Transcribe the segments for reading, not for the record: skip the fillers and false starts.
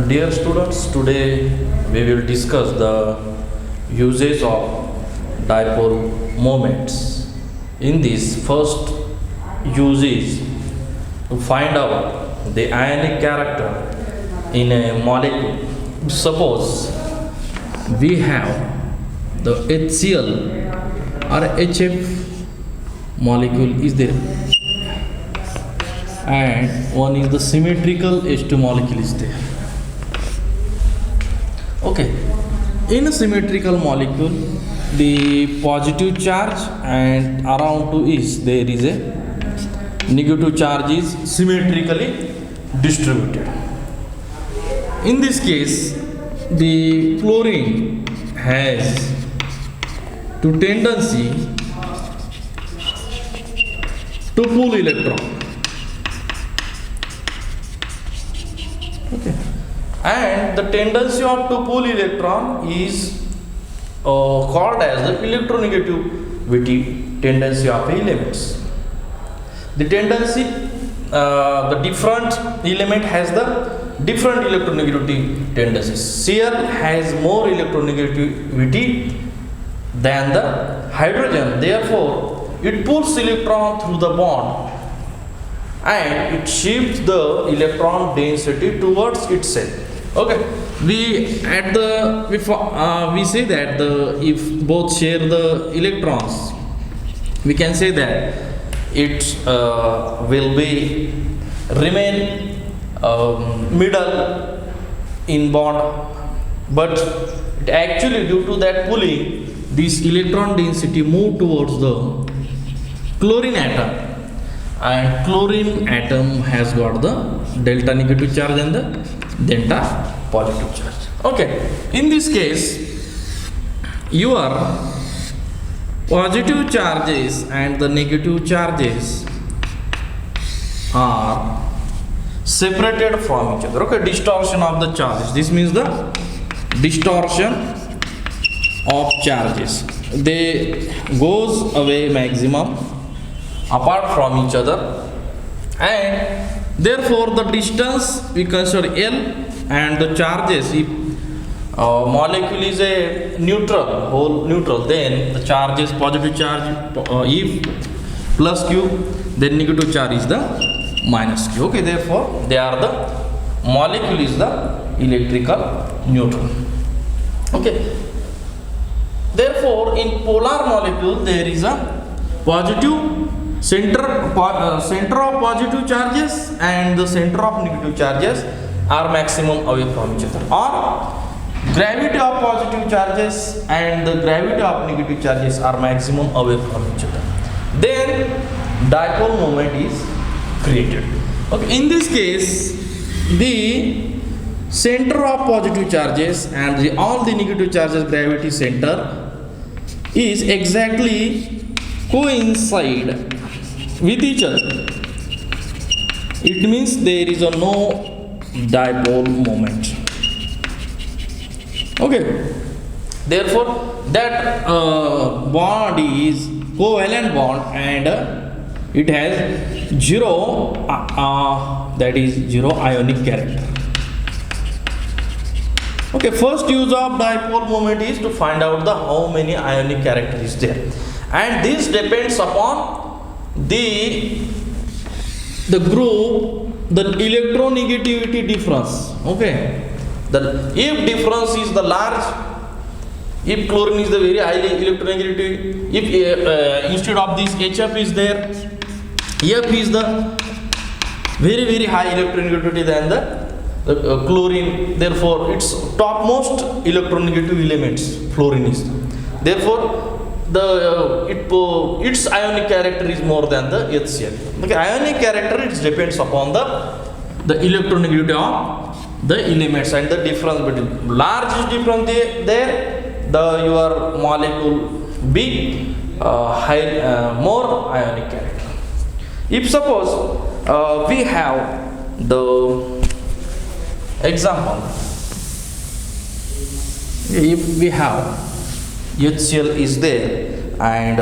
Dear students, today we will discuss the uses of dipole moments. In this first use is to find out the ionic character in a molecule. Suppose we have the HCl or HF molecule is there, and one is the symmetrical H2 molecule is there. Okay, in a symmetrical molecule, the positive charge and around to is there is a negative charge is symmetrically distributed. In this case, the fluorine has to tendency to pull electron. Okay, and the tendency of to pull electron is called as the electronegativity tendency of elements. The tendency, the different element has the different electronegativity tendencies. Cl has more electronegativity than the hydrogen, therefore it pulls electron through the bond and it shifts the electron density towards itself. Okay, we say that if both share the electrons, we can say that it will be remain middle in bond, but it actually due to that pulling, this electron density move towards the chlorine atom, and chlorine atom has got the delta negative charge and the delta positive charge. Okay, in this case, your positive charges and the negative charges are separated from each other. Okay, distortion of the charges. This means the distortion of charges. They goes away maximum apart from each other, and therefore the distance we consider L, and the charges, if molecule is a neutral, whole neutral, then the charge is positive charge, if plus Q, then negative charge is the minus Q. Okay, therefore they are the molecule is the electrical neutral. Okay, therefore in polar molecule there is a positive center of positive charges and the center of negative charges are maximum away from each other, or gravity of positive charges and the gravity of negative charges are maximum away from each other, then dipole moment is created. Okay, in this case the center of positive charges and all the negative charges gravity center is exactly coincide with each other. It means there is a no dipole moment. Okay, therefore that bond is covalent bond and it has zero that is zero ionic character. Okay, first use of dipole moment is to find out the how many ionic character is there, and this depends upon the group, the electronegativity difference. Okay, the if difference is the large, if chlorine is the very highly electronegativity, if instead of this HF is there, F is the very high electronegativity than the chlorine, therefore its topmost electronegative elements fluorine is, therefore its ionic character is more than the HCl. Okay, ionic character it depends upon the electronegativity of the elements, and the difference between large is different there, the your molecule be more ionic character. If suppose we have the example, if we have HCl is there and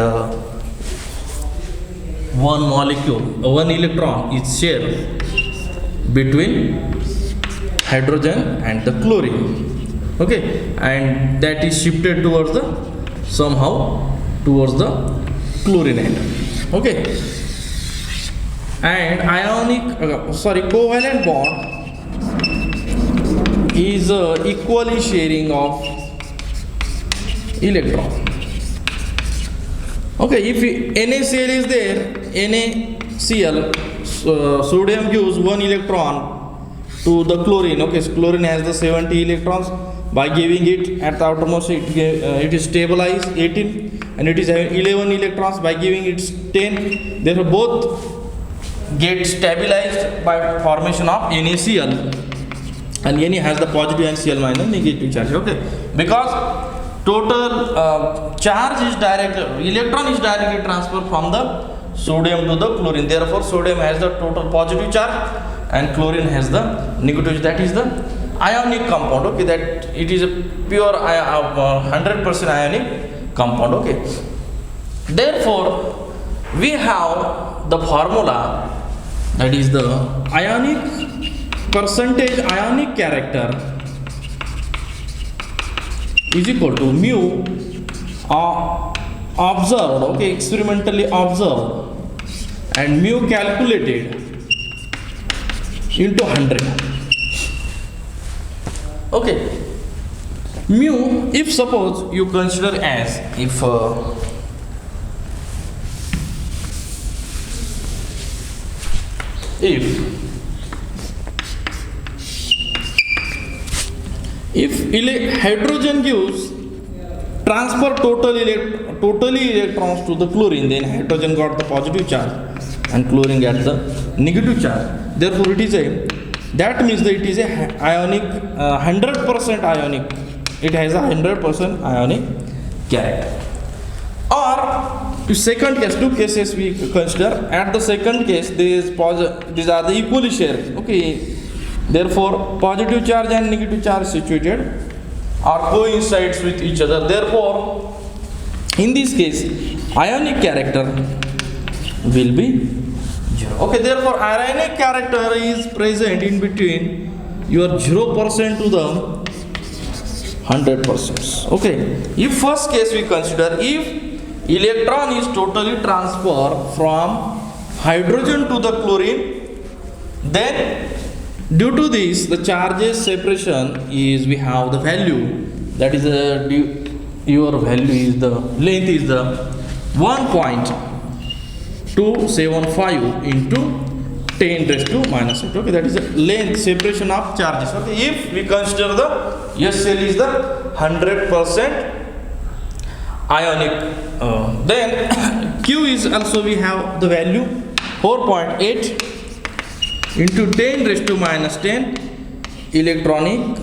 one molecule, one electron is shared between hydrogen and the chlorine. Okay, and that is shifted towards the somehow towards the chlorine atom. Okay, and covalent bond is equally sharing of electron. Okay, if NaCl is there, NaCl, sodium gives 1 electron to the chlorine. Okay, so chlorine has the 70 electrons. By giving it at the outermost, it is stabilized 18, and it is having 11 electrons. By giving it 10, therefore both get stabilized by formation of NaCl, and Na has the positive and Cl minus negative charge. Okay, because total charge is electron is directly transferred from the sodium to the chlorine. Therefore, sodium has the total positive charge and chlorine has the negative. That is the ionic compound. Okay, that it is a pure 100% ionic compound. Okay, therefore we have the formula, that is the ionic percentage ionic character is equal to mu observed, okay, experimentally observed, and mu calculated into 100. Okay, mu, if suppose you consider as if hydrogen gives transfer totally electrons to the chlorine, then hydrogen got the positive charge and chlorine got the negative charge. Therefore, it is that means that it is a ionic 100% ionic. It has a 100% ionic character. Or second case, two cases we consider. At the second case, these are the equally shared. Okay, therefore positive charge and negative charge situated or coincides with each other. Therefore, in this case, ionic character will be 0. Okay, therefore ionic character is present in between your 0% to the 100%. Okay, if first case we consider, if electron is totally transferred from hydrogen to the chlorine, then due to this the charges separation is, we have the value, that is your value is the length is the 1.275 into 10 raised to minus 8. Okay, that is the length separation of charges. Okay, if we consider the SL is the 100% ionic, then Q is also, we have the value 4.8 into 10 raised to minus 10 electronic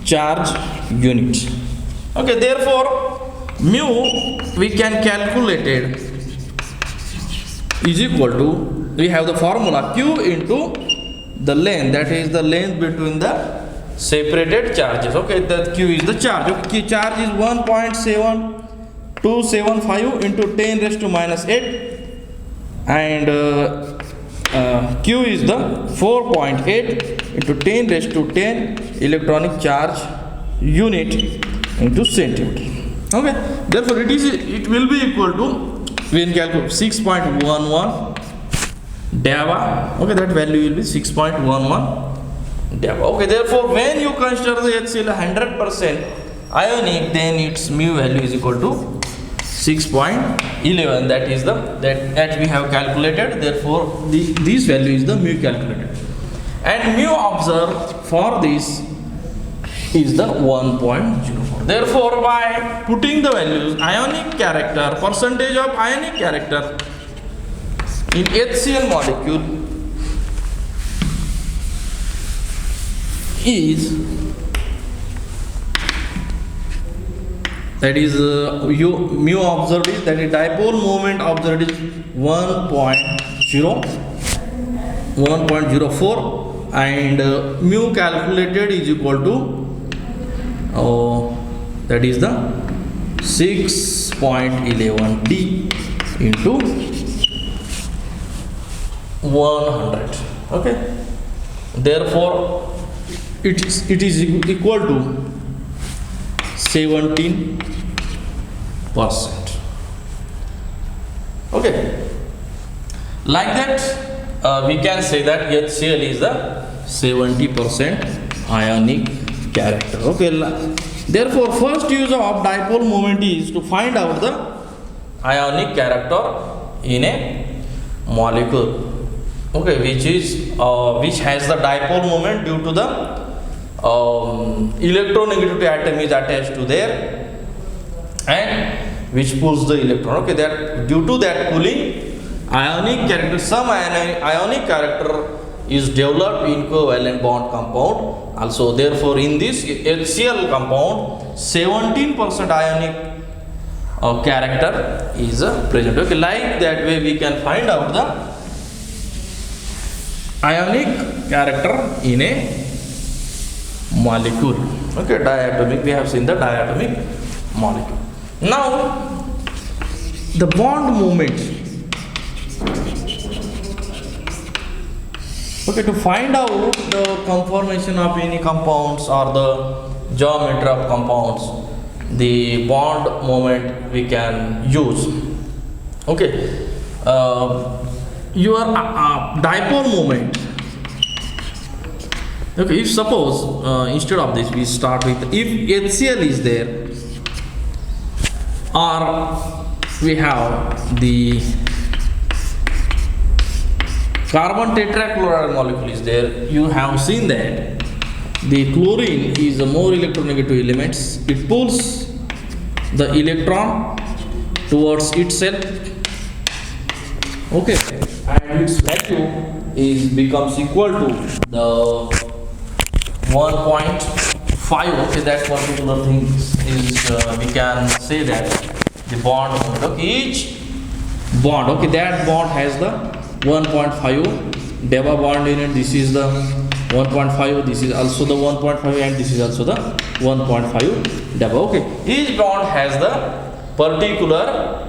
charge units. Okay, therefore mu we can calculate it is equal to, we have the formula Q into the length, that is the length between the separated charges. Okay, that Q is the charge. Okay, charge is 1.7275 into 10 raised to minus 8, and Q is the 4.8 into 10 raised to 10 electronic charge unit into centimeter. Okay, therefore it will be equal to, we can calculate 6.11 dava. Okay, that value will be 6.11 dava. Okay, therefore when you consider the HCl 100% ionic, then its mu value is equal to 6.11. That is the that we have calculated. Therefore this value is the mu calculated, and mu observed for this is the 1.04. Therefore, by putting the values, ionic character, percentage of ionic character in HCl molecule is, that is mu observed is, that is dipole moment observed is 1.04, and mu calculated is equal to that is the 6.11 D into 100. Okay, therefore it is equal to 17%. Okay, like that we can say that HCl is the 70% ionic character. Okay, therefore first use of dipole moment is to find out the ionic character in a molecule, okay, which has the dipole moment due to the electronegativity atom is attached to there and which pulls the electron. Okay, that due to that pulling, ionic character, some ionic character is developed in covalent bond compound also. Therefore in this HCl compound 17% ionic character is present. Okay, like that way we can find out the ionic character in a molecule. Okay, diatomic, we have seen the diatomic molecule. Now the bond moment. Okay, to find out the conformation of any compounds or the geometry of compounds, the bond moment we can use. Okay, your dipole moment. Okay, if suppose instead of this we start with, if HCl is there or we have the carbon tetrachloride molecule is there, you have seen that the chlorine is a more electronegative elements. It pulls the electron towards itself. Okay, and its value is becomes equal to the 1.5. Okay, that particular thing is we can say that the bond moment. Okay, each bond, okay, that bond has the 1.5 Deba bond in it. This is the 1.5, this is also the 1.5, and this is also the 1.5 Deba. Okay, each bond has the particular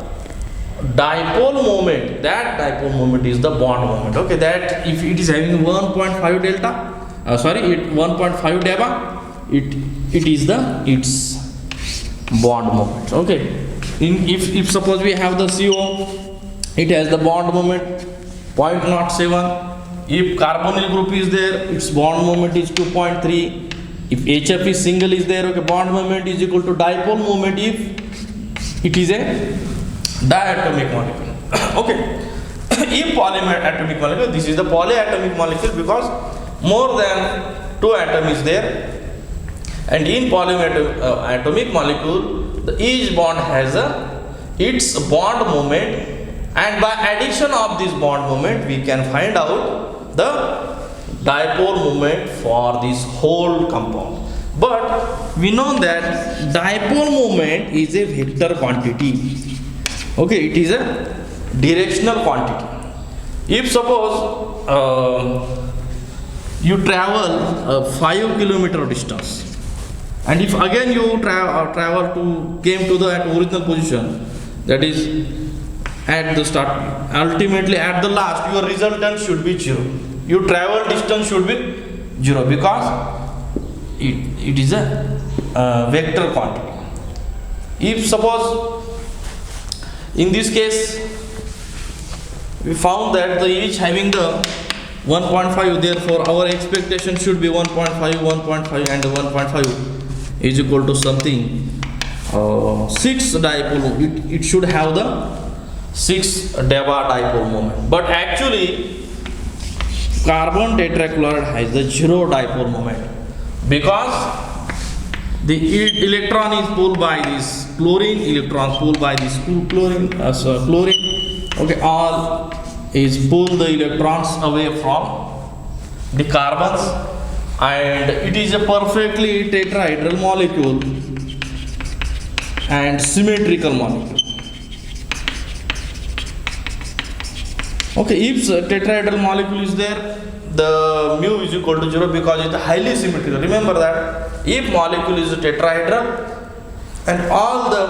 dipole moment. That dipole moment is the bond moment. Okay, that if it is having 1.5 delta, 1.5 Deba, it is its bond moment. Okay, if suppose we have the CO, it has the bond moment 0.07. If carbonyl group is there, its bond moment is 2.3. If HF is single is there, okay, bond moment is equal to dipole moment if it is a diatomic molecule. Okay, if polyatomic molecule, this is the polyatomic molecule because more than 2 atoms is there, and in polyatomic molecule each bond has its bond moment, and by addition of this bond moment we can find out the dipole moment for this whole compound. But we know that dipole moment is a vector quantity. Okay, it is a directional quantity. If suppose you travel 5 kilometer distance, and if again you travel to came to the original position, that is at the start, ultimately at the last your resultant should be 0. Your travel distance should be 0 because it is a vector quantity. If suppose in this case we found that the each having the 1.5, therefore our expectation should be 1.5, 1.5, and 1.5 is equal to something 6 dipole. It should have the 6 Deba dipole moment, but actually carbon tetrachloride has the 0 dipole moment because the electron is pulled by this chlorine, electron pulled by this chlorine. Okay, all is pull the electrons away from the carbons, and it is a perfectly tetrahedral molecule and symmetrical molecule. Okay, if tetrahedral molecule is there, the mu is equal to 0 because it is highly symmetrical. Remember that if molecule is tetrahedral and all the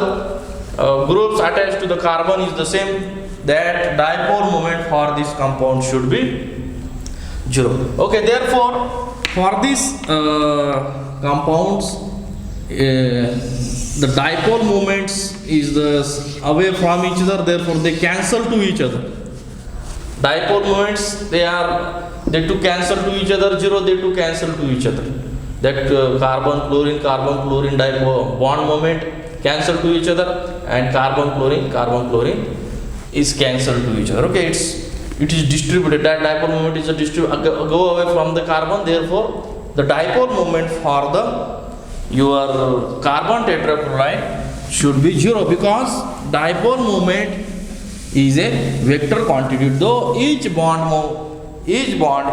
groups attached to the carbon is the same, that dipole moment for this compound should be 0. Okay, therefore for these compounds, the dipole moments is away from each other, therefore they cancel to each other. Dipole moments, they two cancel to each other, zero, they two cancel to each other. That carbon chlorine dipole bond moment cancel to each other, and carbon chlorine is cancelled to each other. Okay, it is distributed. That dipole moment is go away from the carbon. Therefore, the dipole moment for your carbon tetrachloride should be zero, because dipole moment is a vector quantity. Though each bond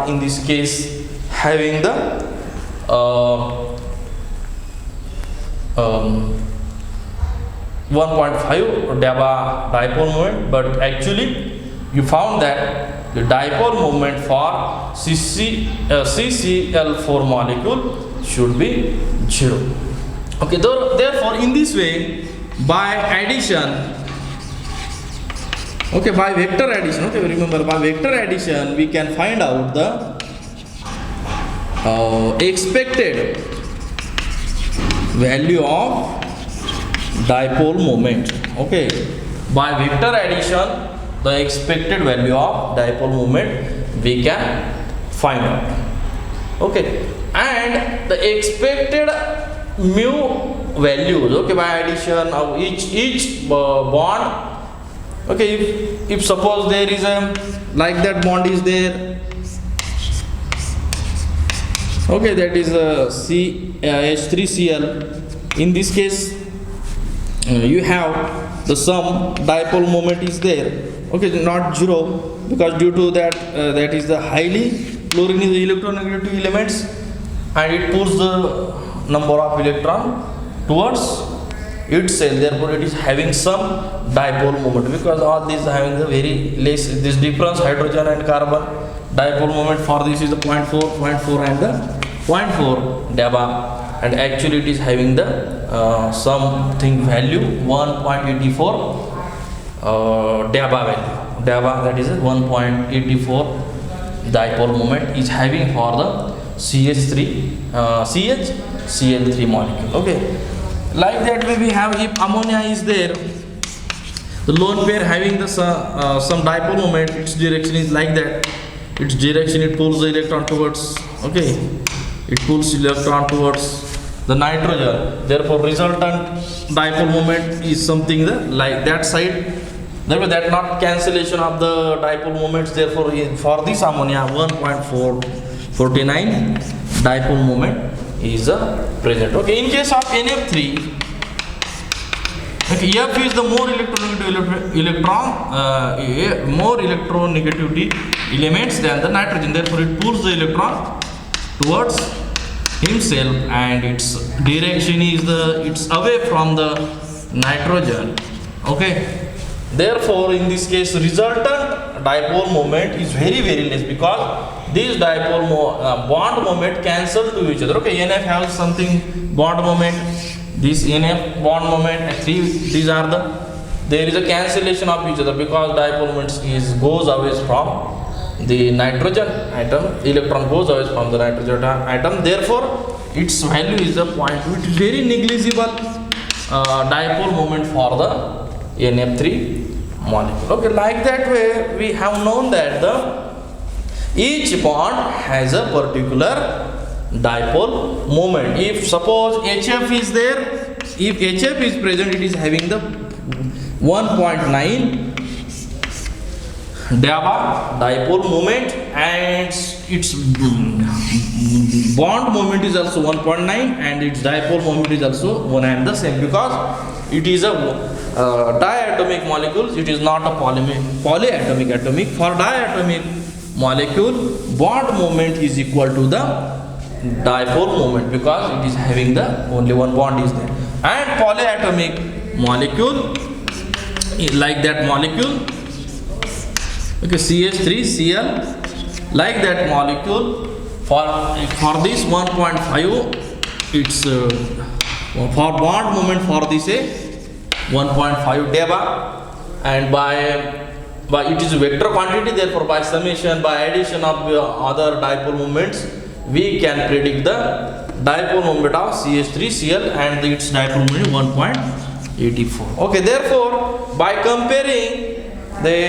in this case having the 1.5 dipole moment, but actually you found that the dipole moment for CCl4 molecule should be 0. Okay, therefore in this way, by addition, okay, by vector addition, okay, remember, by vector addition we can find out the expected value of dipole moment. Okay, by vector addition, the expected value of dipole moment we can find out. Okay, and the expected mu values, okay, by addition of each bond. Okay, if suppose there is a like that bond is there, okay, that is H3Cl. In this case, you have the sum dipole moment is there. Okay, not zero, because due to that that is the highly chlorine is the electronegative elements, and it pulls the number of electron towards itself. Therefore, it is having some dipole moment, because all these are having the very less this difference hydrogen and carbon. Dipole moment for this is the 0.4 and the 0.4 daba, and actually it is having the something value 1.84 daba value. Daba, that is 1.84 dipole moment is having for the CH3 molecule. Okay, like that way we have, if ammonia is there, the lone pair having the some dipole moment, its direction is like that. Its direction, it pulls the electron towards, okay, it pulls electron towards the nitrogen. Therefore, resultant dipole moment is something like that side. Therefore, that not cancellation of the dipole moments. Therefore, for this ammonia 1.49 dipole moment is present. Okay, in case of NF3, okay, F is the more electronegativity elements than the nitrogen. Therefore, it pulls the electron towards himself, and its direction is it's away from the nitrogen. Okay, therefore in this case resultant dipole moment is very less, because these dipole bond moment cancel to each other. Okay, NF has something bond moment, this NF bond moment, and these are there is a cancellation of each other, because dipole moments goes away from the nitrogen atom, electron goes away from the nitrogen atom. Therefore, its value is 0.2. It is very negligible dipole moment for the NF3 molecule. Okay, like that way we have known that each bond has a particular dipole moment. If suppose HF is there, if HF is present, it is having the 1.9 dipole moment, and its bond moment is also 1.9, and its dipole moment is also one and the same, because it is a diatomic molecules. It is not a polyatomic. Atomic. For diatomic molecule, bond moment is equal to the dipole moment, because it is having the only one bond is there. And polyatomic molecule, like that molecule, okay, CH3Cl, like that molecule, for this 1.5, it's for bond moment for this 1.5 deba, and by it is a vector quantity. Therefore, by summation, by addition of other dipole moments, we can predict the dipole moment of CH3Cl and its dipole moment 1.84. Okay, therefore, by comparing the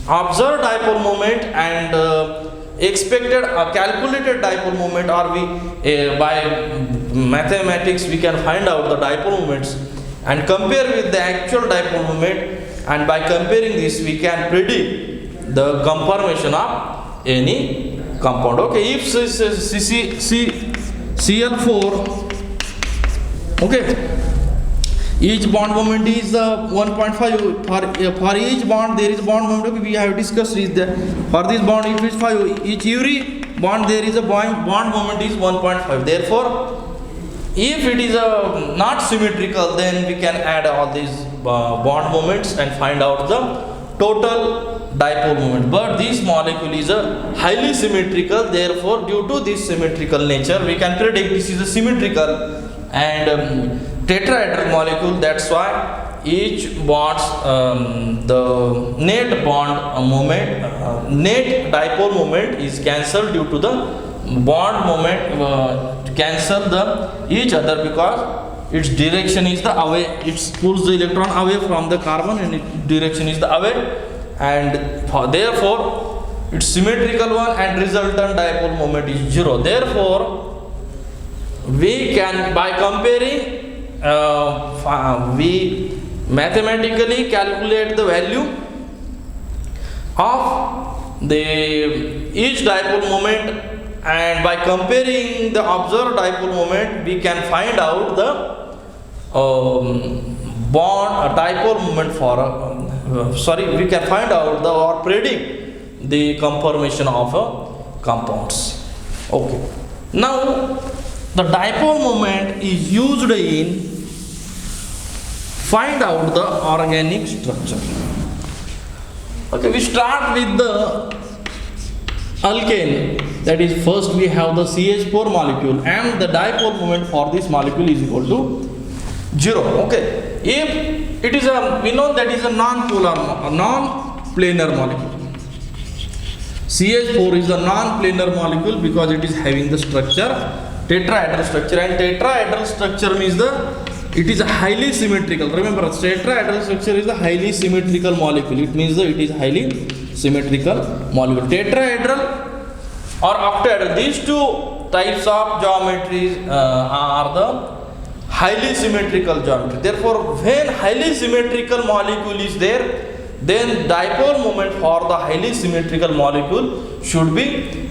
observed dipole moment and expected calculated dipole moment, or we by mathematics we can find out the dipole moments and compare with the actual dipole moment, and by comparing this we can predict the conformation of any compound. Okay, if Cl4, okay, each bond moment is 1.5. For each bond there is bond moment. Okay, we have discussed is that for this bond it is 5. Every bond there is a bond moment is 1.5. Therefore, if it is not symmetrical, then we can add all these bond moments and find out the total dipole moment. But this molecule is a highly symmetrical. Therefore, due to this symmetrical nature, we can predict this is a symmetrical and tetrahedral molecule. That's why each bonds the net bond moment, net dipole moment is cancelled due to the bond moment cancel the each other, because its direction is the away. It pulls the electron away from the carbon and its direction is the away, and therefore its symmetrical one and resultant dipole moment is 0. Therefore, we can, by comparing, we mathematically calculate the value of the each dipole moment, and by comparing the observed dipole moment we can find out the dipole moment for we can find out the or predict the conformation of compounds. Okay, now the dipole moment is used in find out the organic structure. Okay, we start with the alkane. That is, first we have the CH4 molecule, and the dipole moment for this molecule is equal to 0. Okay, if it is a, we know that is a non-planar molecule. CH4 is a non-planar molecule because it is having the structure tetrahedral structure, and tetrahedral structure means it is a highly symmetrical. Remember, tetrahedral structure is a highly symmetrical molecule. It means that it is highly symmetrical molecule. Tetrahedral or octahedral, these two types of geometries are the highly symmetrical geometry. Therefore, when highly symmetrical molecule is there, then dipole moment for the highly symmetrical molecule should be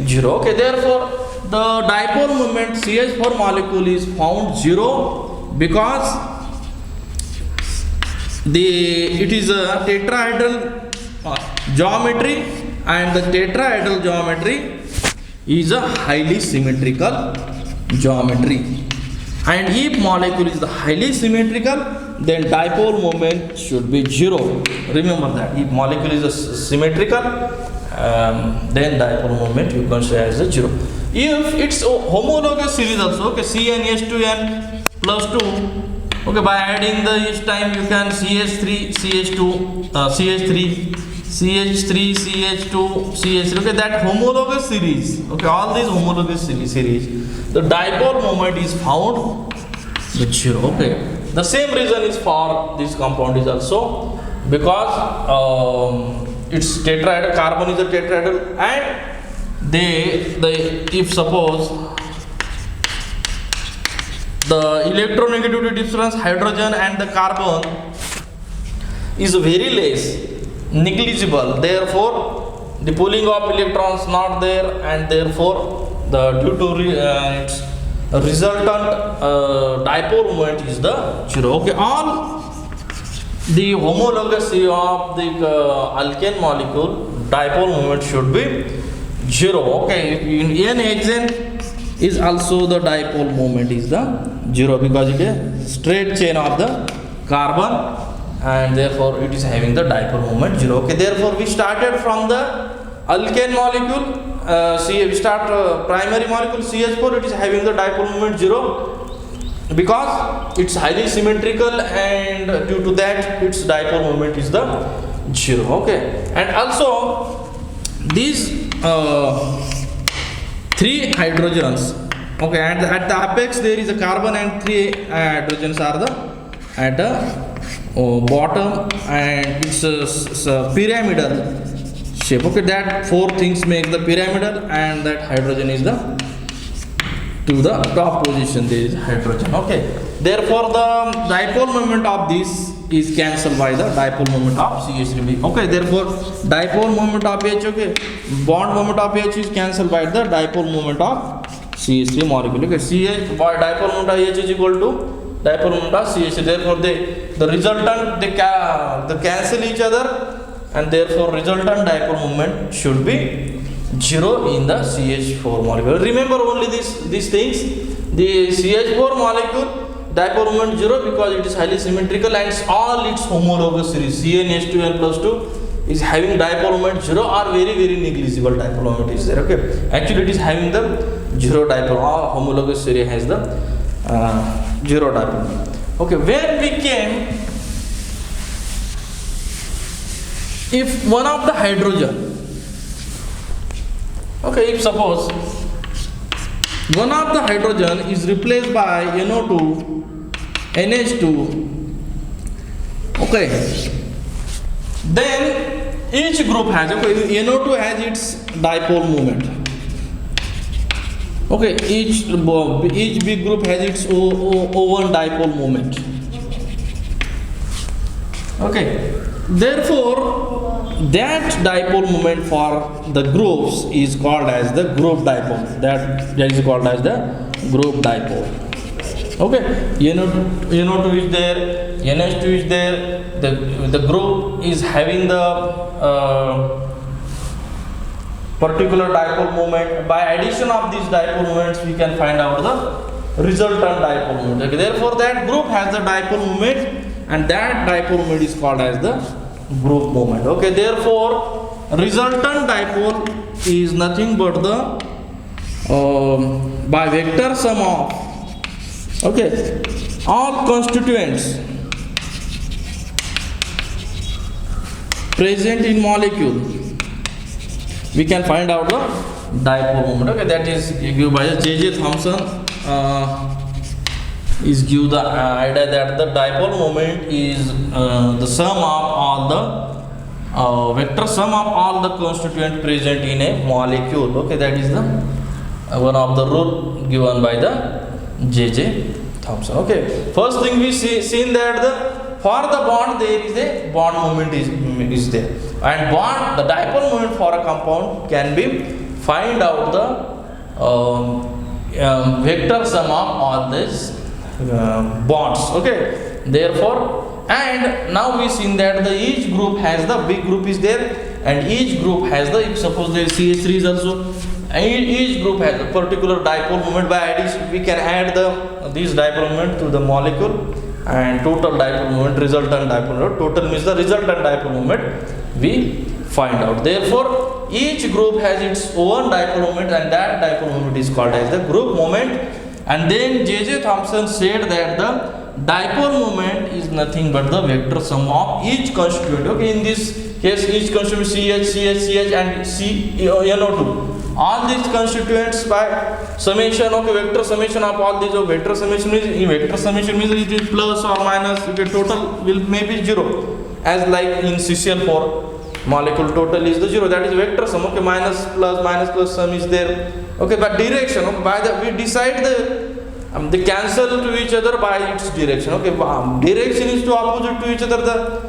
0. Okay, therefore the dipole moment CH4 molecule is found 0 because it is a tetrahedral geometry, and the tetrahedral geometry is a highly symmetrical geometry. And if molecule is the highly symmetrical, then dipole moment should be 0. Remember that if molecule is a symmetrical, then dipole moment you consider as a 0. If it's homologous series also, okay, CnH2n plus 2, okay, by adding the each time you can CH3, CH2, CH3, CH3, CH2, CH3, okay, that homologous series, okay, all these homologous series, the dipole moment is found with 0, okay. The same reason is for this compound is also because it's tetrahedral, carbon is a tetrahedral, and if suppose the electronegativity difference hydrogen and the carbon is very less, negligible, therefore the pooling of electrons not there, and therefore the due to its resultant dipole moment is the 0. Okay, all the homologous of the alkane molecule dipole moment should be 0. Okay, in N-hexane is also the dipole moment is the 0 because it is a straight chain of the carbon, and therefore it is having the dipole moment 0. Okay, therefore we started from the alkane molecule. We start primary molecule CH4. It is having the dipole moment 0 because it's highly symmetrical, and due to that its dipole moment is the 0. Okay, and also these three hydrogens. Okay, and at the apex there is a carbon and three hydrogens are the at the bottom, and it's a pyramidal shape. Okay, that four things make the pyramidal, and that hydrogen is the to the top position there is hydrogen. Okay, therefore the dipole moment of this is cancelled by the dipole moment of CH3. Okay, therefore dipole moment of H, okay, bond moment of H is cancelled by the dipole moment of CH3 molecule. Okay, CH by dipole moment of H is equal to dipole moment of CH3. Therefore the resultant they cancel each other, and therefore resultant dipole moment should be 0 in the CH4 molecule. Remember only these things. The CH4 molecule dipole moment 0 because it is highly symmetrical, and all its homologous series CnH2n plus 2 is having dipole moment 0 or very negligible dipole moment is there. Okay, actually it is having the 0 dipole. All homologous series has the 0 dipole moment. Okay, when we came, if one of the hydrogen, okay, if suppose one of the hydrogen is replaced by NO2, NH2, okay, then each group has, okay, NO2 has its dipole moment. Okay, each big group has its O1 dipole moment. Okay, therefore that dipole moment for the groups is called as the group dipole. That is called as the group dipole. Okay, NO2 is there, NH2 is there. The group is having the particular dipole moment. By addition of these dipole moments, we can find out the resultant dipole moment. Okay, therefore that group has the dipole moment, and that dipole moment is called as the group moment. Okay, therefore resultant dipole is nothing but the by vector sum of, okay, all constituents present in molecule, we can find out the dipole moment. Okay, that is given by J.J. Thomson. Is give the idea that the dipole moment is the sum of all the vector sum of all the constituent present in a molecule. Okay, that is the one of the rule given by the J.J. Thomson. Okay, first thing we seen that for the bond there is a bond moment is there, and the dipole moment for a compound can be find out the vector sum of all these bonds. Okay, therefore, and now we seen that each group has the big group is there, and each group has the, if suppose there is CH3 is also, and each group has a particular dipole moment. By addition we can add these dipole moment to the molecule, and total dipole moment, resultant dipole moment, total means the resultant dipole moment we find out. Therefore each group has its own dipole moment, and that dipole moment is called as the group moment. And then J.J. Thomson said that the dipole moment is nothing but the vector sum of each constituent. Okay, in this case each constituent CH and NO2. All these constituents by summation, okay, vector summation of all these, vector summation means it is plus or minus, okay, total will maybe 0, as like in CCl4 molecule total is the 0, that is vector sum. Okay, minus plus sum is there. Okay, but direction, okay, by the we decide they cancel to each other by its direction. Okay, direction is to opposite to each other, the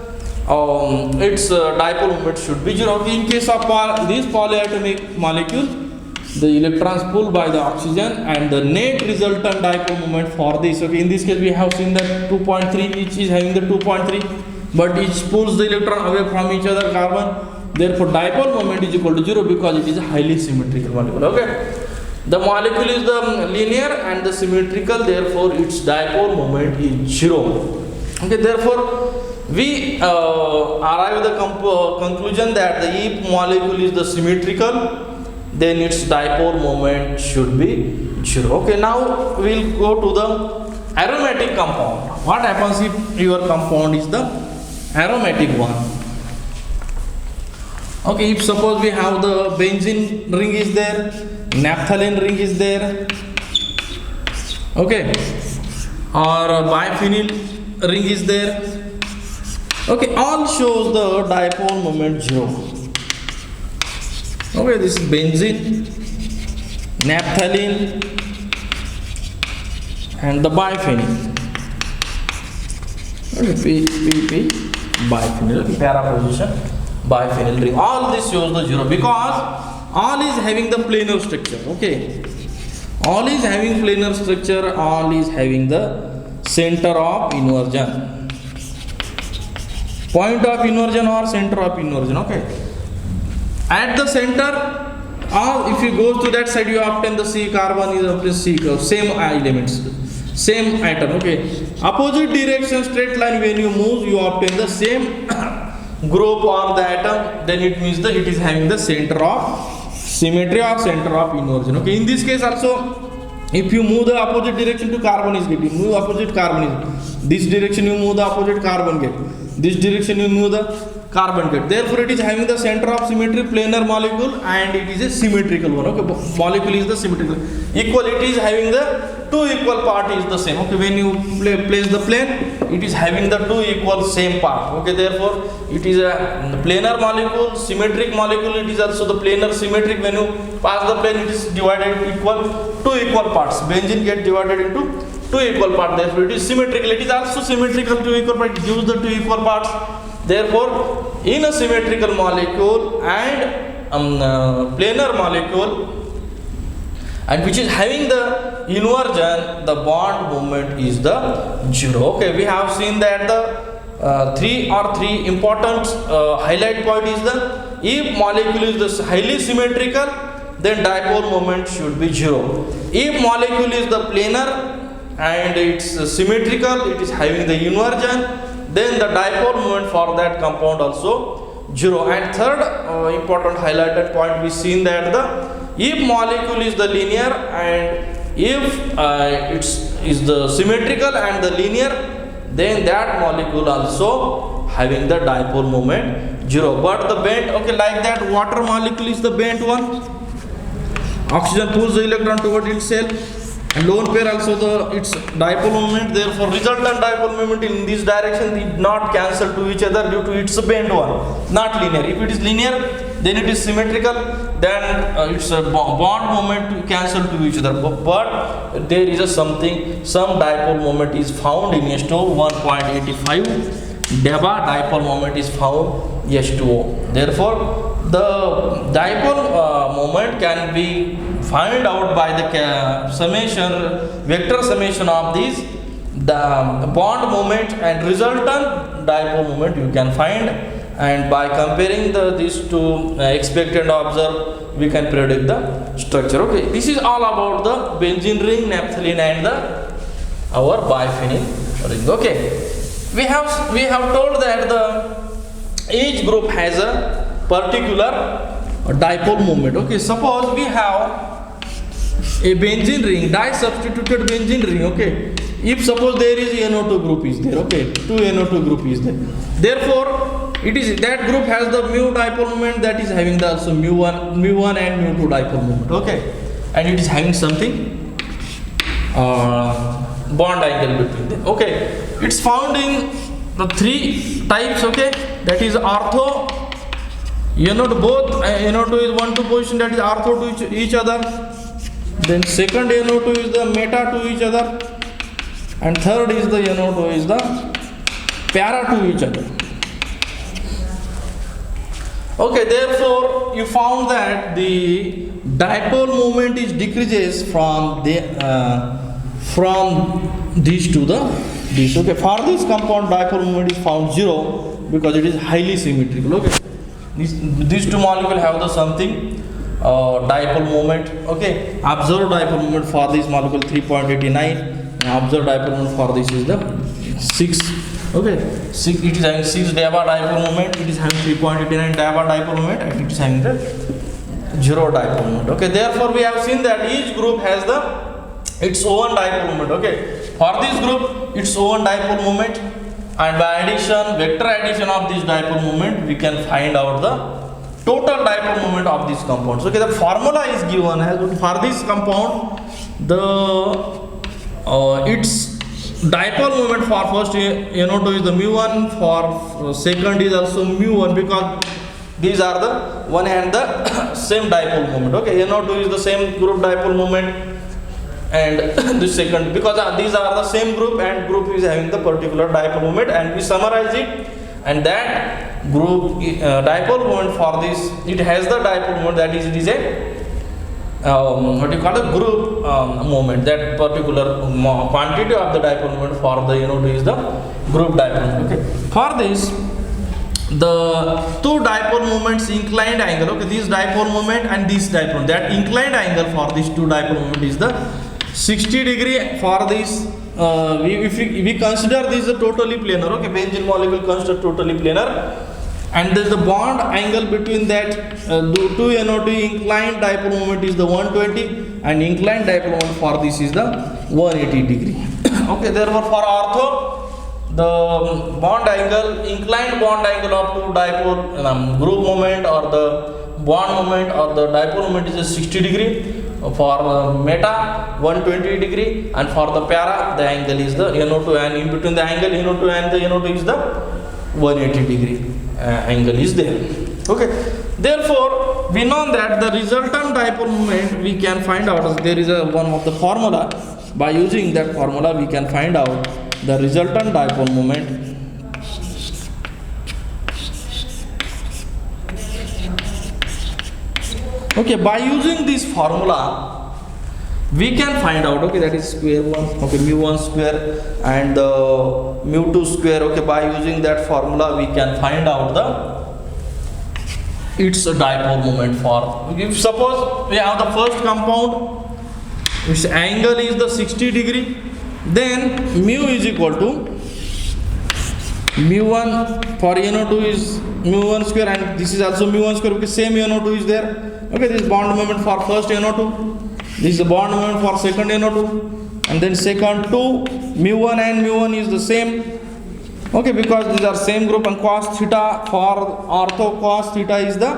its dipole moment should be 0. Okay, in case of this polyatomic molecule, the electrons pulled by the oxygen, and the net resultant dipole moment for this, okay, in this case we have seen that 2.3, each is having the 2.3, but each pulls the electron away from each other carbon. Therefore dipole moment is equal to 0 because it is a highly symmetrical molecule. Okay, the molecule is the linear and the symmetrical, therefore its dipole moment is 0. Okay, therefore we arrive at the conclusion that if molecule is the symmetrical, then its dipole moment should be 0. Okay, now we'll go to the aromatic compound. What happens if your compound is the aromatic one? Okay, if suppose we have the benzene ring is there, naphthalene ring is there, okay, or biphenyl ring is there, okay, all shows the dipole moment 0. Okay, this is benzene, naphthalene, and the biphenyl. Okay, biphenyl, para position, biphenyl ring. All this shows the 0 because all is having the planar structure. Okay, all is having planar structure. All is having the center of inversion, point of inversion or center of inversion. Okay, at the center, or if you go to that side, you obtain the C carbon is of the C curve, same elements, same atom. Okay, opposite direction straight line, when you move, you obtain the same group or the atom, then it means that it is having the center of symmetry or center of inversion. Okay, in this case also, if you move the opposite direction to carbon is getting, move opposite carbon is, this direction you move the opposite carbon get, this direction you move the carbon get. Therefore it is having the center of symmetry, planar molecule, and it is a symmetrical one. Okay, molecule is the symmetrical, equal, it is having the two equal part is the same. Okay, when you place the plane, it is having the two equal same part. Okay, therefore it is a planar molecule, symmetric molecule, it is also the planar symmetric. When you pass the plane, it is divided equal, two equal parts. Benzene get divided into two equal parts, therefore it is symmetrical. It is also symmetrical to equal parts, it gives the two equal parts. Therefore in a symmetrical molecule and planar molecule, and which is having the inversion, the bond moment is the 0. Okay, we have seen that the three important highlight point is the, if molecule is the highly symmetrical, then dipole moment should be 0. If molecule is the planar and it's symmetrical, it is having the inversion, then the dipole moment for that compound also 0. And third important highlighted point, we seen that the, if molecule is the linear and if it's is the symmetrical and the linear, then that molecule also having the dipole moment 0. But the bent, okay, like that water molecule is the bent one, oxygen pulls the electron toward itself, and lone pair also the its dipole moment. Therefore resultant dipole moment in this direction did not cancel to each other due to its bent one, not linear. If it is linear, then it is symmetrical, then it's a bond moment to cancel to each other. But there is a something, some dipole moment is found in H2O 1.85 deba dipole moment is found H2O. Therefore the dipole moment can be find out by the summation, vector summation of these, the bond moment and resultant dipole moment you can find. And by comparing these two expected and observed, we can predict the structure. Okay, this is all about the benzene ring, naphthalene, and our biphenyl ring. Okay, we have told that each group has a particular dipole moment. Okay, suppose we have a benzene ring, di-substituted benzene ring. Okay, if suppose there is NO2 group is there, okay, two NO2 group is there, therefore it is that group has the mu dipole moment, that is having the also mu1 and mu2 dipole moment. Okay, and it is having something bond angle between them. Okay, it's found in the three types. Okay, that is ortho, NO2, both NO2 is 1-2 position, that is ortho to each other. Then second NO2 is the meta to each other, and third is the NO2 is the para to each other. Okay, therefore you found that the dipole moment is decreases from these to this. Okay, for this compound dipole moment is found 0 because it is highly symmetrical. Okay, these two molecules have the something dipole moment. Okay, observed dipole moment for this molecule 3.89, and observed dipole moment for this is the 6. Okay, it is having 6 deba dipole moment, it is having 3.89 deba dipole moment, and it is having the 0 dipole moment. Okay, therefore we have seen that each group has its own dipole moment. Okay, for this group its own dipole moment, and by addition, vector addition of this dipole moment, we can find out the total dipole moment of these compounds. Okay, the formula is given as for this compound, the its dipole moment for first NO2 is the mu1, for second is also mu1, because these are the one and the same dipole moment. Okay, NO2 is the same group dipole moment, and this second, because these are the same group and group is having the particular dipole moment, and we summarize it, and that group dipole moment for this, it has the dipole moment, that is, it is a what you call a group moment. That particular quantity of the dipole moment for the NO2 is the group dipole moment. Okay, for this, the two dipole moments inclined angle, okay, this dipole moment and this dipole, that inclined angle for these two dipole moment is the 60 degree. For this, if we consider this a totally planar, okay, benzene molecule considered totally planar, and there is the bond angle between that two NO2 inclined dipole moment is the 120, and inclined dipole moment for this is the 180 degree. Okay, therefore for ortho, the bond angle, inclined bond angle of two dipole group moment or the bond moment or the dipole moment is a 60 degree. For meta 120 degree, and for the para the angle is the NO2, and in between the angle NO2 and the NO2 is the 180 degree angle is there. Okay, therefore we know that the resultant dipole moment we can find out, as there is a one of the formula. By using that formula we can find out the resultant dipole moment. Okay, by using this formula we can find out, okay, that is square 1, okay, mu1 square and mu2 square. Okay, by using that formula we can find out the its dipole moment. For if suppose we have the first compound which angle is the 60 degree, then mu is equal to mu1 for NO2 is mu1 square, and this is also mu1 square because same NO2 is there. Okay, this is bond moment for first NO2, this is the bond moment for second NO2, and then second 2 mu1 and mu1 is the same. Okay, because these are same group, and cos theta for ortho cos theta is the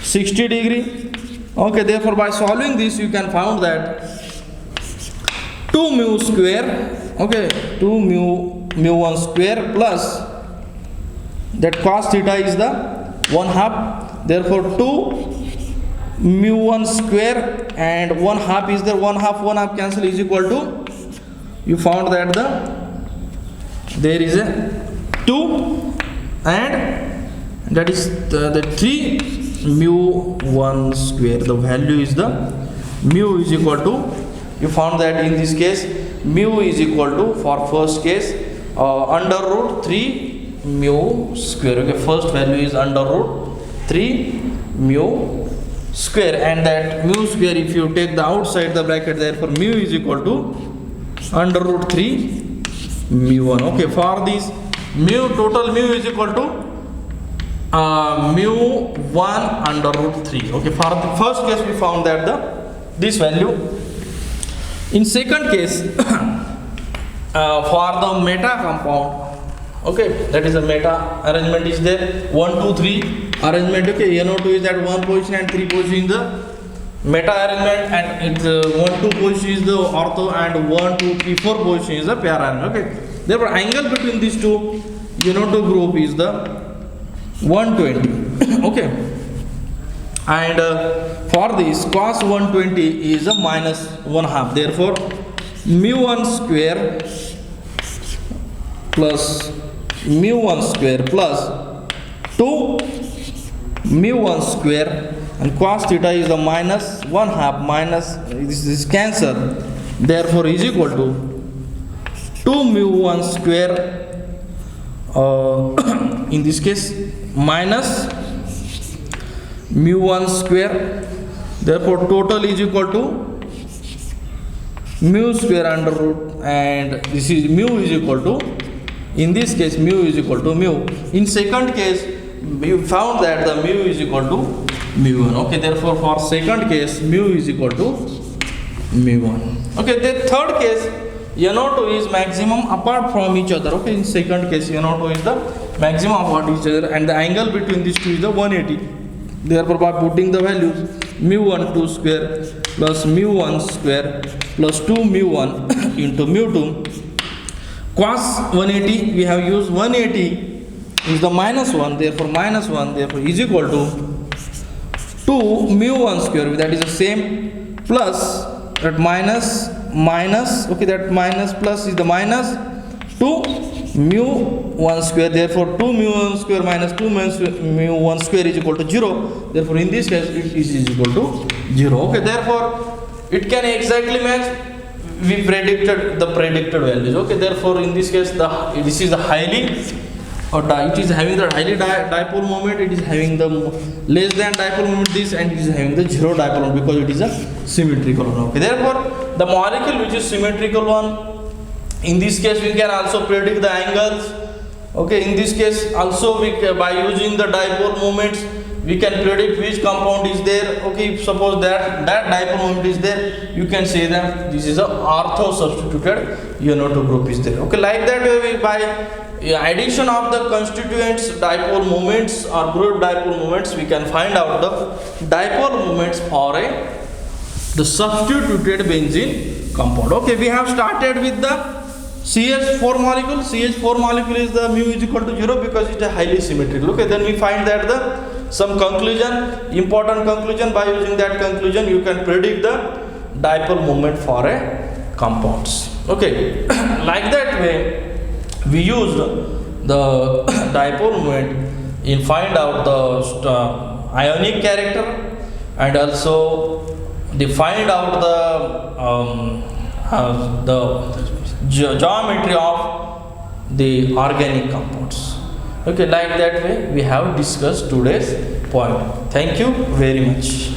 60 degree. Okay, therefore by solving this you can find that 2 mu square, okay, 2 mu1 square plus that cos theta is the 1/2, therefore 2 mu1 square and 1/2 is there, 1/2 cancel is equal to, you found that there is a 2 and that is the 3 mu1 square. The value is the mu is equal to, you found that in this case mu is equal to, for first case under root 3 mu square. Okay, first value is under root 3 mu square, and that mu square if you take the outside the bracket, therefore mu is equal to under root 3 mu1. Okay, for this mu, total mu is equal to mu1 under root 3. Okay, for the first case we found that this value. In second case for the meta compound, okay, that is a meta arrangement is there, 1 2 3 arrangement. Okay, NO2 is at 1 position and 3 position in the meta arrangement, and it's 1 2 position is the ortho, and 1 2 3 4 position is the para arrangement. Okay, therefore angle between these two NO2 group is the 120. Okay, and for this cos 120 is a minus 1/2, therefore mu1 square plus mu1 square plus 2 mu1 square, and cos theta is the minus 1/2, minus this is cancel, therefore is equal to 2 mu1 square in this case minus mu1 square, therefore total is equal to mu square under root, and this is mu is equal to, in this case mu is equal to mu. In second case you found that the mu is equal to mu1. Okay, therefore for second case mu is equal to mu1. Okay, the third case NO2 is maximum apart from each other. Okay, in second case NO2 is the maximum apart each other, and the angle between these two is the 180. Therefore, by putting the values mu1 2 square plus mu1 square plus 2 mu1 into mu2 cos 180, we have used 180 is the minus 1, therefore minus 1, therefore is equal to 2 mu1 square, that is the same, plus that minus okay, that minus plus is the minus 2 mu1 square, therefore 2 mu1 square minus 2 mu1 square is equal to 0, therefore in this case it is equal to 0. Okay, therefore it can exactly match, we predicted the predicted values. Okay, therefore in this case this is the highly it is having the highly dipole moment, it is having the less than dipole moment this, and it is having the zero dipole moment because it is a symmetrical one. Okay, therefore the molecule which is symmetrical one, in this case we can also predict the angles. Okay, in this case also by using the dipole moments we can predict which compound is there. Okay, if suppose that dipole moment is there, you can say that this is a ortho substituted UNO2 group is there. Okay, like that way by addition of the constituents dipole moments or group dipole moments, we can find out the dipole moments for the substituted benzene compound. Okay, we have started with the CH4 molecule. CH4 molecule is the mu is equal to 0 because it is highly symmetrical. Okay, then we find that some conclusion, important conclusion. By using that conclusion, you can predict the dipole moment for a compounds. Okay, like that way we used the dipole moment in find out the ionic character, and also they find out the geometry of the organic compounds. Okay, like that way we have discussed today's point. Thank you very much.